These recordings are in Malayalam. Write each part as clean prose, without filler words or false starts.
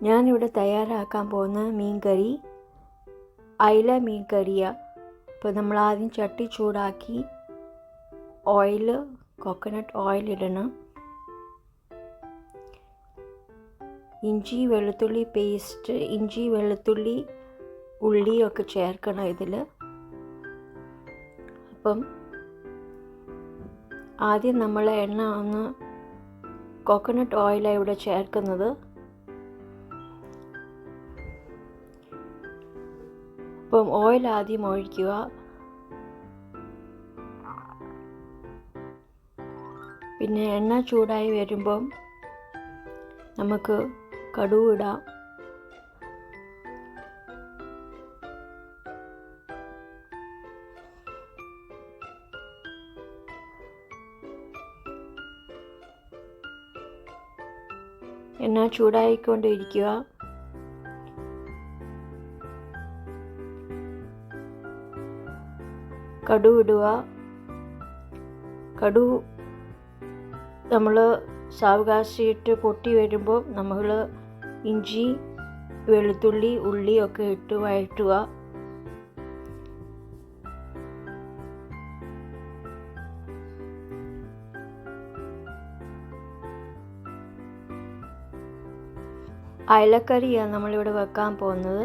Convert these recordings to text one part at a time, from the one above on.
ഞാനിവിടെ തയ്യാറാക്കാൻ പോകുന്ന മീൻ കറി അയില മീൻ കറിയാണ്. അപ്പോൾ നമ്മൾ ആദ്യം ചട്ടി ചൂടാക്കി കോക്കനട്ട് ഓയിൽ ഇടണം. ഇഞ്ചി വെളുത്തുള്ളി പേസ്റ്റ്, ഇഞ്ചി വെളുത്തുള്ളി ഉള്ളിയൊക്കെ ചേർക്കണം ഇതിൽ. അപ്പം ആദ്യം നമ്മൾ എണ്ണ കോക്കനട്ട് ഓയിലാണ് ഇവിടെ ചേർക്കുന്നത്. അപ്പം ഓയിൽ ആദ്യം ഒഴിക്കുക. പിന്നെ എണ്ണ ചൂടായി വരുമ്പം നമുക്ക് കടുക് ഇടാം. എണ്ണ ചൂടായിക്കൊണ്ടിരിക്കുക. കടുക് ഇടുക. കടുക് നമ്മൾ സാവകാശിയിട്ട് പൊട്ടി വരുമ്പോൾ നമ്മൾ ഇഞ്ചി വെളുത്തുള്ളി ഉള്ളിയൊക്കെ ഇട്ട് വഴറ്റുക. അയലക്കറിയാണ് നമ്മളിവിടെ വെക്കാൻ പോകുന്നത്.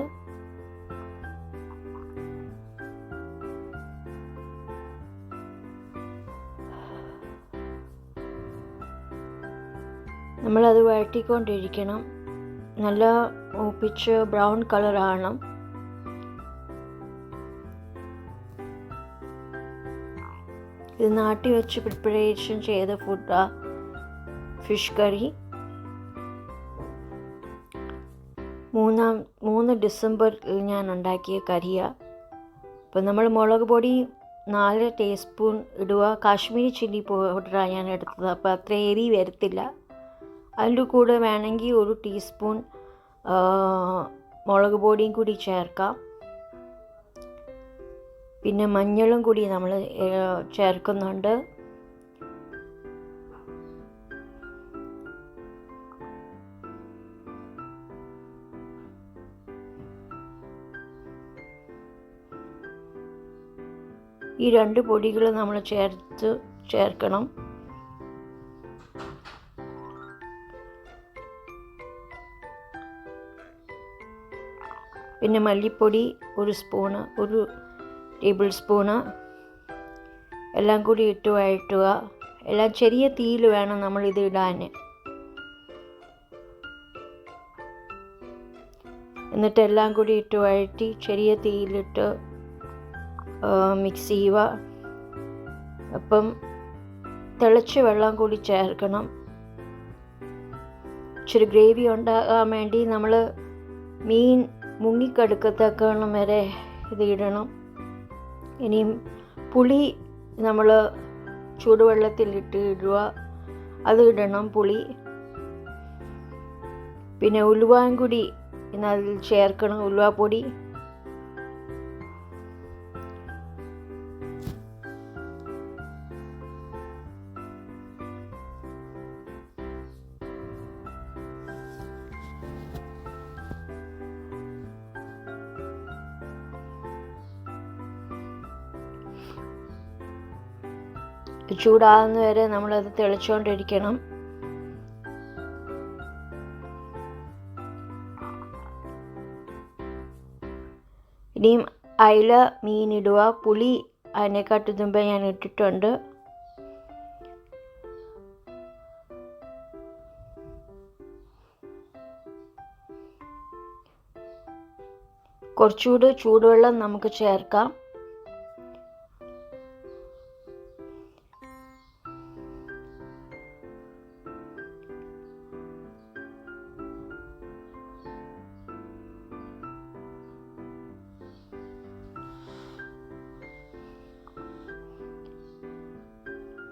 നമ്മളത് വഴറ്റിക്കൊണ്ടിരിക്കണം. നല്ല മൂപ്പിച്ച് ബ്രൗൺ കളറാണ്. ഇത് നാട്ടി വെച്ച് പ്രിപ്പറേഷൻ ചെയ്ത ഫുഡാണ് ഫിഷ് കറി. 3 ഡിസംബറിൽ ഞാൻ ഉണ്ടാക്കിയ കറിയാണ്. അപ്പോൾ നമ്മൾ മുളക് പൊടി 4 ടീസ്പൂൺ ഇടുക. കാശ്മീരി ചില്ലി പൗഡറാണ് ഞാൻ എടുത്തത്. അപ്പോൾ അത്ര എരി വരത്തില്ല. അതിൻ്റെ കൂടെ വേണമെങ്കിൽ 1 ടീസ്പൂൺ മുളക് പൊടിയും കൂടി ചേർക്കാം. പിന്നെ മഞ്ഞളും കൂടി നമ്മൾ ചേർക്കുന്നുണ്ട്. ഈ 2 പൊടികൾ നമ്മൾ ചേർക്കണം. പിന്നെ മല്ലിപ്പൊടി 1 ടേബിൾ സ്പൂണ് എല്ലാം കൂടി ഇട്ട് വഴറ്റുക. എല്ലാം ചെറിയ തീയിൽ വേണം നമ്മളിത് ഇടാൻ. എന്നിട്ട് എല്ലാം കൂടി ഇട്ട് വഴറ്റി ചെറിയ തീയിലിട്ട് മിക്സ് ചെയ്യുക. അപ്പം തിളച്ച വെള്ളം കൂടി ചേർക്കണം. ഇച്ചിരി ഗ്രേവി ഉണ്ടാകാൻ വേണ്ടി നമ്മൾ മീൻ മുങ്ങിക്കെടുക്കത്തക്കവണ്ണം വരെ ഇത് ഇടണം. ഇനിയും പുളി നമ്മൾ ചൂടുവെള്ളത്തിലിട്ട് ഇടുക. അത് ഇടണം, പുളി. പിന്നെ ഉലുവാൻ കൂടി അതിൽ ചേർക്കണം, ഉലുവാപ്പൊടി. ചൂടാകുന്ന വരെ നമ്മളത് തിളച്ചുകൊണ്ടിരിക്കണം. ഇനിയും അയില മീൻ ഇടുക. പുളി അതിനെക്കാട്ടും മുമ്പേ ഞാൻ ഇട്ടിട്ടുണ്ട്. കുറച്ചുകൂടി ചൂടുവെള്ളം നമുക്ക് ചേർക്കാം.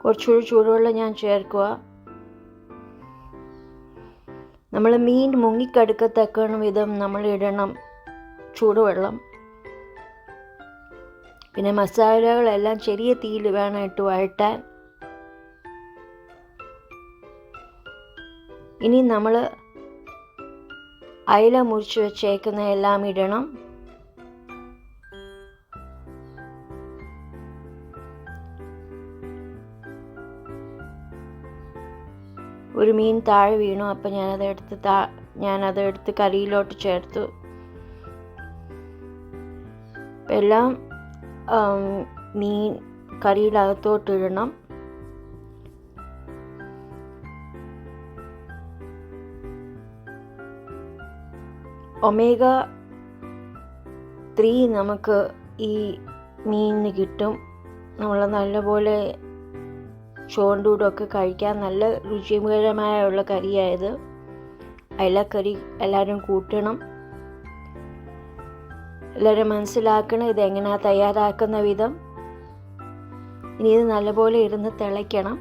കുറച്ചുകൂടി ചൂടുവെള്ളം ഞാൻ ചേർക്കുക. നമ്മൾ മീൻ മുങ്ങിക്കടുക്കത്തക്ക വിധം നമ്മൾ ഇടണം ചൂടുവെള്ളം. പിന്നെ മസാലകളെല്ലാം ചെറിയ തീയിൽ വേണം ഇട്ട് വഴറ്റാൻ. ഇനി നമ്മൾ അയില മുറിച്ച് വെച്ചേക്കുന്ന എല്ലാം ഇടണം. ഒരു മീൻ താഴെ വീണു. അപ്പം ഞാനതെടുത്ത് കറിയിലോട്ട് ചേർത്തു. എല്ലാം മീൻ കറിയുടെ അകത്തോട്ട് ഇടണം. omega-3 നമുക്ക് ഈ മീനിന് കിട്ടും. നമ്മൾ നല്ലപോലെ ചോറിൻ്റെ കൂടെയൊക്കെ കഴിക്കാൻ നല്ല രുചികരമായുള്ള കറിയായത്. അയലക്കറി എല്ലാവരും കൂട്ടണം. എല്ലാവരും മനസ്സിലാക്കണം ഇതെങ്ങനെയാണ് തയ്യാറാക്കുന്ന വിധം. ഇനി ഇത് നല്ലപോലെ ഇരുന്ന് തിളയ്ക്കണം.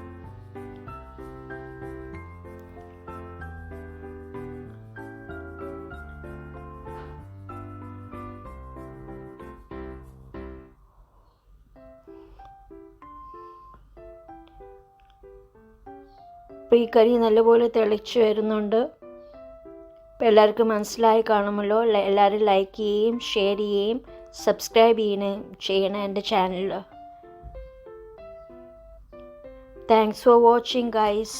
അപ്പോൾ ഈ കറി നല്ലപോലെ തിളച്ച് വരുന്നുണ്ട്. അപ്പോൾ എല്ലാവർക്കും മനസ്സിലായി കാണുമല്ലോ. എല്ലാവരും ലൈക്ക് ചെയ്യുകയും ഷെയർ ചെയ്യുകയും സബ്സ്ക്രൈബ് ചെയ്യണം എൻ്റെ ചാനലിൽ. Thanks for watching guys.